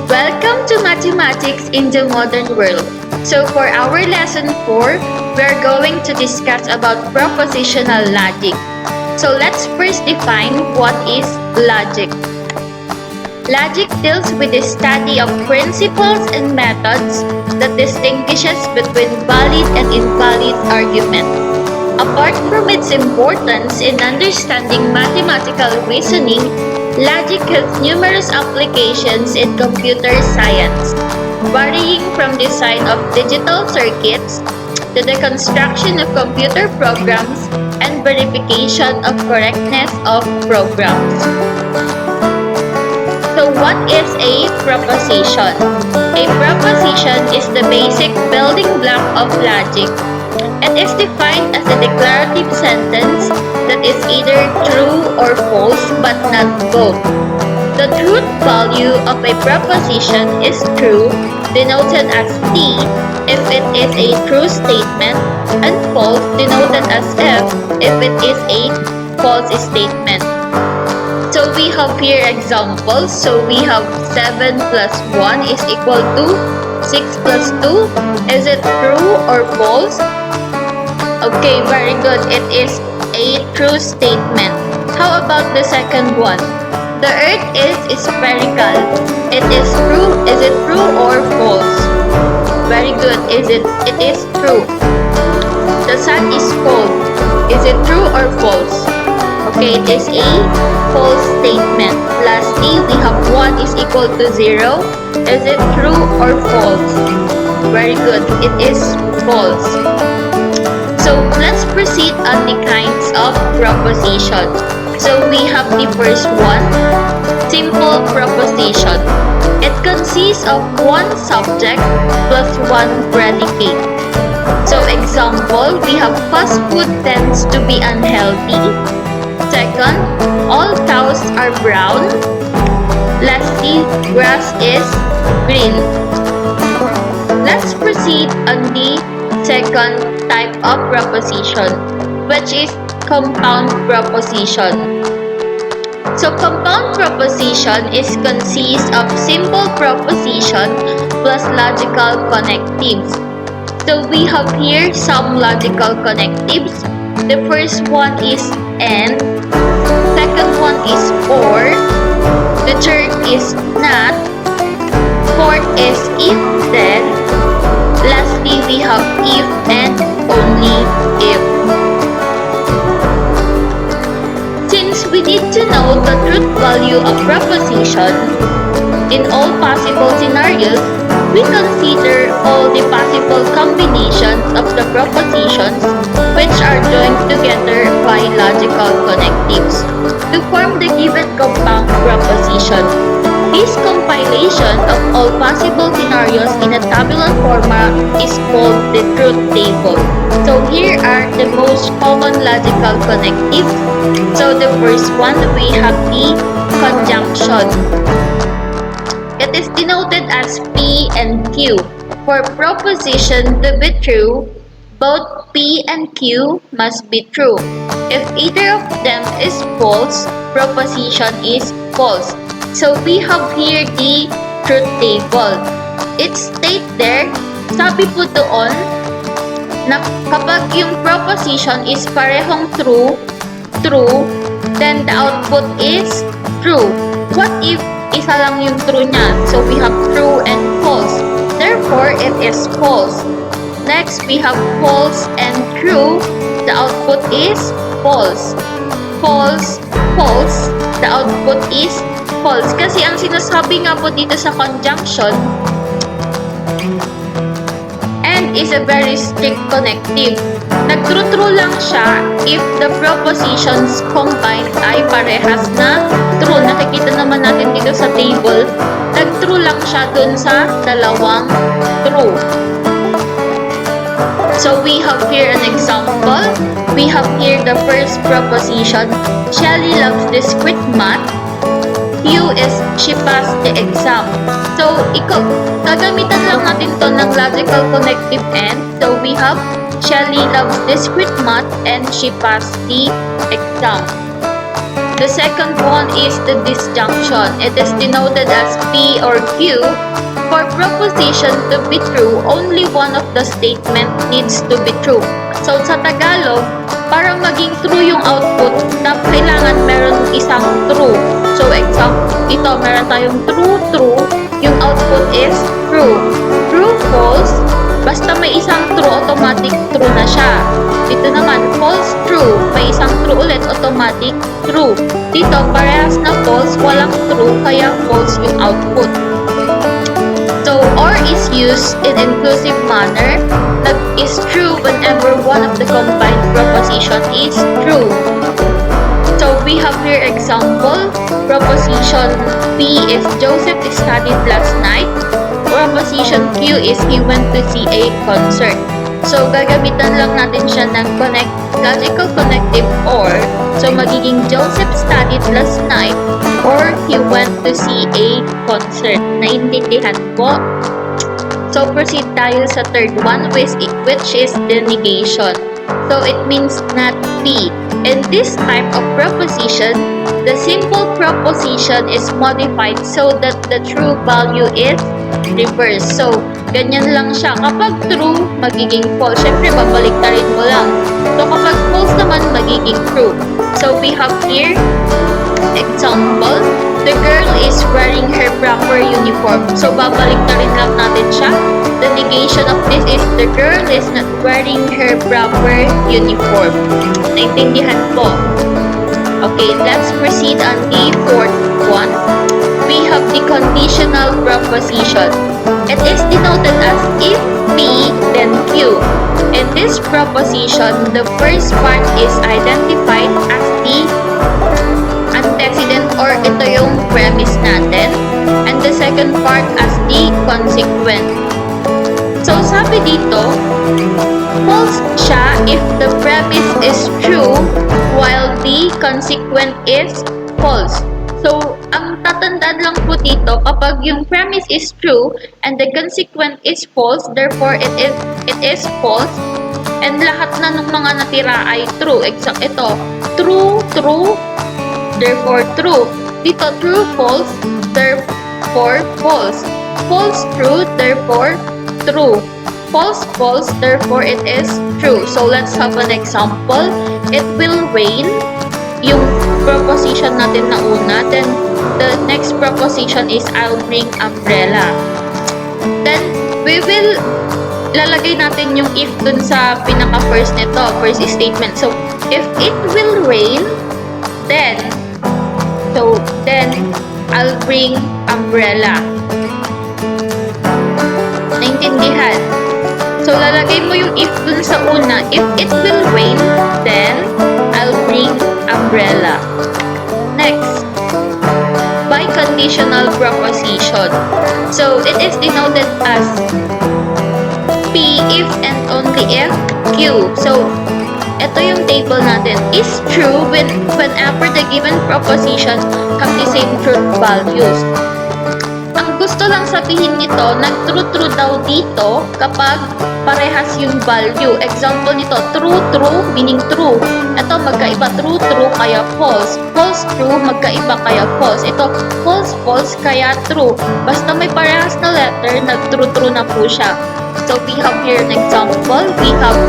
Welcome to Mathematics in the Modern World. So for our lesson 4, we're going to discuss about propositional logic. So let's first define what is logic. Logic deals with the study of principles and methods that distinguishes between valid and invalid argument. Apart from its importance in understanding mathematical reasoning, logic has numerous applications in computer science, varying from design of digital circuits to the construction of computer programs and verification of correctness of programs. So what is a proposition? A proposition is the basic building block of logic. It is defined as a declarative sentence that is either true or false but not both. The truth value of a proposition is true, denoted as T if it is a true statement, and false denoted as F if it is a false statement. So we have here examples. So we have 7 plus 1 is equal to 6 plus 2. Is it true or false? Okay, very good. It is a true statement. How about the second one? The earth is spherical. It is true. Is it true or false? Very good. It is true. The sun is cold. Is it true or false? Okay, it is a false statement. Lastly, we have 1 is equal to 0. Is it true or false? Very good. It is false. So let's proceed on the kinds of proposition. So we have the first one, simple proposition. It consists of one subject plus one predicate. So example, we have fast food tends to be unhealthy. Second, all cows are brown. Lastly, grass is green. Let's proceed on the second type of proposition, which is compound proposition. So compound proposition is consists of simple proposition plus logical connectives. So we have here some logical connectives. The first one is and, second one is or, the third is not, fourth is if then, lastly we have if and only if. Since we need to know the truth value of proposition in all possible scenarios, we consider all the possible combinations of the propositions which are joined together by logical connectives to form the given compound proposition. This compilation of all possible scenarios in a tabular format is called the truth table. So here are the most common logical connectives. So the first one, we have the conjunction. It is denoted as P and Q. For proposition to be true, both P and Q must be true. If either of them is false, proposition is false. So we have here the truth table. It states there, sabi po doon, na kapag yung proposition is parehong true, then the output is true. What if isa lang yung true niya? So we have true and false. Therefore, it is false. Next, we have false and true. The output is false. False, false. The output is false. Kasi ang sinasabi nga po dito sa conjunction, and is a very strict connective. Nag-true-true lang siya if the propositions combined ay parehas na true. Nakikita naman natin dito sa table, nag-true lang siya dun sa dalawang true. So we have here an example. We have here the first proposition. Shelly loves discrete math. Q is she passed the exam. So gagamitan lang natin to ng logical connective and. So we have Shelly loves discrete math and she passed the exam. The second one is the disjunction. It is denoted as P or Q. For proposition to be true, only one of the statement needs to be true. So sa Tagalog, para maging true yung output, kailangan meron isang true. So example, ito meron tayong true, yung output is true. True, false, basta may isang true, automatic true na siya. Dito naman, false, true, may isang true ulit, automatic true. Dito, parehas na false, walang true, kaya false yung output. So, or is used in inclusive manner that is true whenever one of the combined proposition is true. So, we have here example. Proposition P is Joseph studied last night. Proposition Q is he went to see a concert. So, gagamitan lang natin siya ng logical connective or. So, magiging Joseph studied last night or he went to see a concert. Naintindihan po? So, proceed tayo sa third one, which is the negation. So, it means not P. In this type of proposition, the simple proposition is modified so that the true value is reversed. So, ganyan lang siya. Kapag true, magiging false. Siyempre, babaliktarin mo lang. So, kapag false naman, magiging true. So, we have here, example, the girl is wearing her proper uniform. So, babaliktarin lang natin siya. The negation of this is the girl is not wearing her proper uniform. Naintindihan po. Okay, let's proceed on the fourth one. We have the conditional proposition. It is denoted as if P, then Q. In this proposition, the first part is identified as the antecedent or ito yung premise natin. And the second part as the consequent. So, sabi dito, false siya if the premise is true while the consequent is false. So, ang tatandaan lang po dito, kapag yung premise is true and the consequent is false, therefore it is false. And lahat na ng mga natira ay true. Exact ito, true, therefore true. Dito, true, false, therefore false. False, true, therefore true. False, therefore it is true. So, let's have an example. It will rain. Yung proposition natin na una. Then, the next proposition is I'll bring umbrella. Then, we will lalagay natin yung if dun sa pinaka-first nito, first statement. So, if it will rain, then I'll bring umbrella. Naintindihan? So, lalagay mo yung if dun sa una. If it will rain, then I'll bring umbrella. Next, by conditional proposition. So, it is denoted as P if and only if Q. So, ito yung table natin. Is true whenever the given proposition have the same truth values. Ang gusto lang sabihin nito, nag-true daw dito kapag parehas yung value. Example nito, true, meaning true. Ito, magkaiba, true, kaya false. False, true, magkaiba, kaya false. Ito, false, kaya true. Basta may parehas na letter, nag-true na po siya. So, we have here an example. We have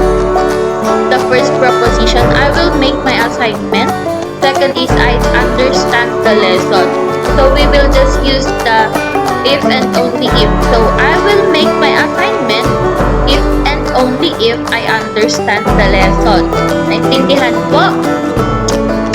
the first proposition, I will make my assignment. Second is, I understand the lesson. So, we will just use the if and only if. So, I will make my assignment if and only if I understand the lesson. Naintindihan po?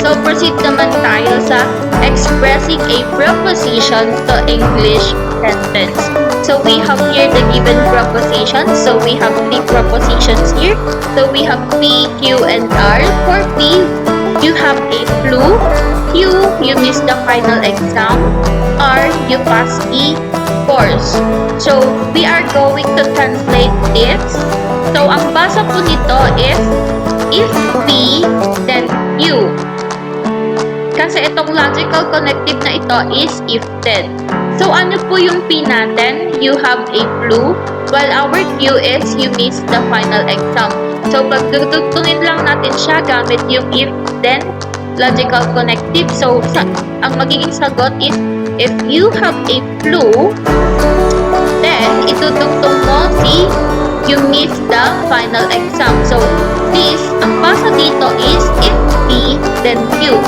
So, proceed naman tayo sa expressing a proposition to English sentence. So, we have here the given propositions. So, we have 3 propositions here. So, we have P, Q, and R. For P, you have a flu. Q, you missed the final exam. R, you passed the course. So, we are going to translate this. So, ang basa po nito is if P, then Q. Kasi itong logical connective na ito is if then. So, ano po yung P natin? You have a flu. While our Q is you missed the final exam. So, pagdudugtungin lang natin siya gamit yung if then logical connective. So, ang magiging sagot is, if you have a flu, then itutugtong mo si you miss the final exam. So, this, ang basa dito is if P, then Q.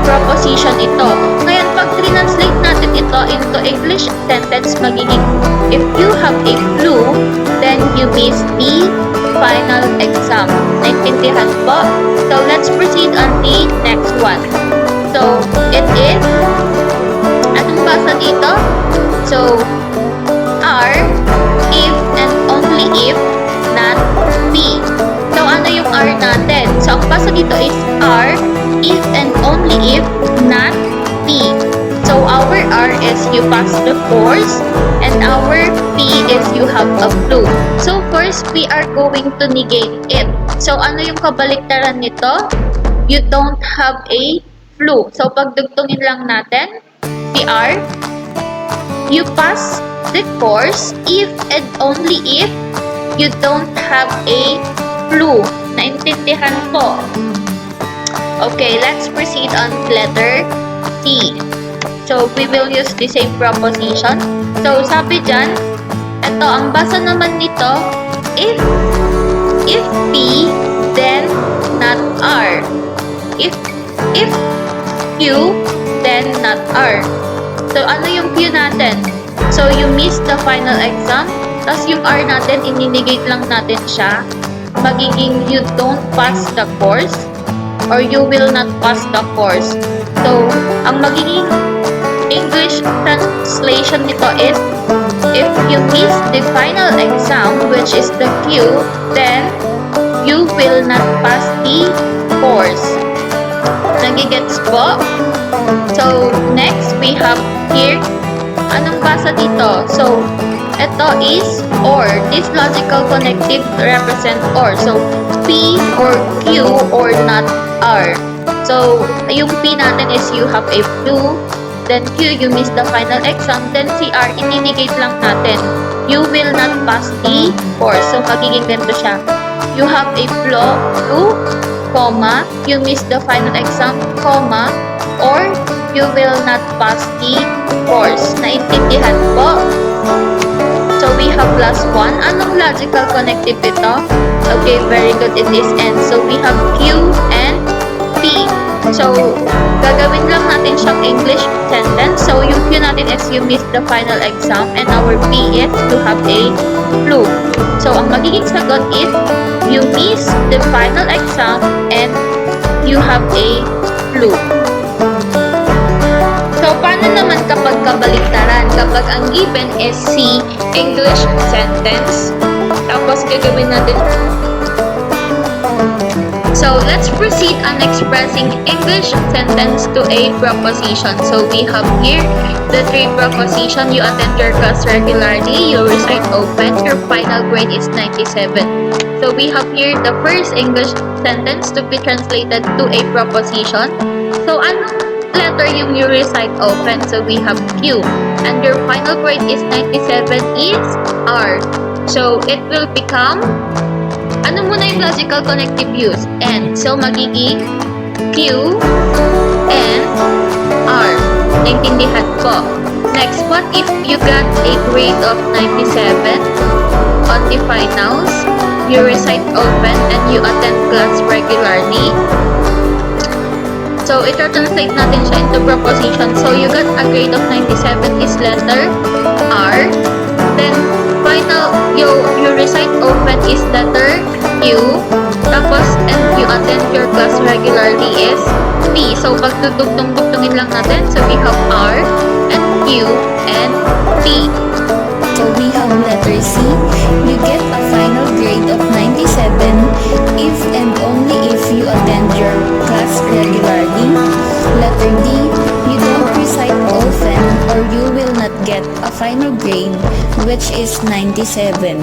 Proposition ito. Ngayon, pag translate natin ito into English sentence, magiging if you have a flu, then you miss the final exam. Naintindihan po? So, let's proceed on the next one. So, it is, anong basa dito? So, are if and only if, not be. So, ano yung are natin? So, ang basa dito is are if and only if, not be. So, our are is you pass the course and our P is you have a flu. So, first, we are going to negate it. So, ano yung kabaliktaran nito? You don't have a flu. So, pagdugtungin lang natin, the are, you pass the course if and only if you don't have a flu. Naintindihan po? Okay, let's proceed on letter C. So, we will use the same proposition. So, sabi dyan, ito, ang basa naman nito, if P, then not are. If Q, then not are. So, ano yung Q natin? So, you missed the final exam. Tapos, yung R natin, ininegate lang natin siya. Magiging you don't pass the course or you will not pass the course. So, ang magiging English translation nito is, if you miss the final exam, which is the Q, then you will not pass the course. Nagigets po? So, next, we have here, anong basa dito? So, ito is or. This logical connective represent or. So, P or Q or not are. So, yung P natin is you have a flu. Then Q, you miss the final exam. Then si R, ininegate lang natin. You will not pass the course. So, magiging ganito siya. You have a flu, comma, you miss the final exam, comma, or you will not pass the course. Naintindihan po? So, we have last one. Anong logical connective ito? Okay, very good. It is N. So, we have Q and P. So, gagawin lang natin siyang English sentence. So, yung Q natin is you missed the final exam and our P is to have a flu. So, ang magiging sagot is you missed the final exam and you have a flu. So, paano naman kapag kabaliktaran? Kapag ang given is C, English sentence, tapos gagawin natin. So, let's proceed on expressing English sentence to a proposition. So, we have here the three proposition. You attend your class regularly, you recite open, your final grade is 97. So, we have here the first English sentence to be translated to a proposition. So, anong letter yung you recite open? So, we have Q. And your final grade is 97 is R. So, it will become, ano muna yung logical connective use? N. So, magiging Q and R. Naintindihan ko. Next, what if you got a grade of 97 on the finals? You recite open and you attend class regularly. So, i-translate natin siya into proposition. So, you got a grade of 97 is letter R. Then, final, you recite open is letter Q. Tapos, and you attend your class regularly is P. So, pag dugtong-dugtongin lang natin. So, we have R and Q and P. So, we have letter C. You get a final grade of 97 if and only if you attend your class regularly. Letter D. You don't recite often or you will not get a final grade, which is 97.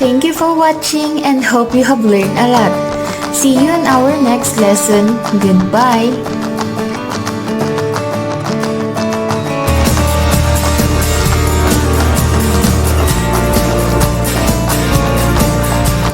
Thank you for watching and hope you have learned a lot. See you in our next lesson. Goodbye!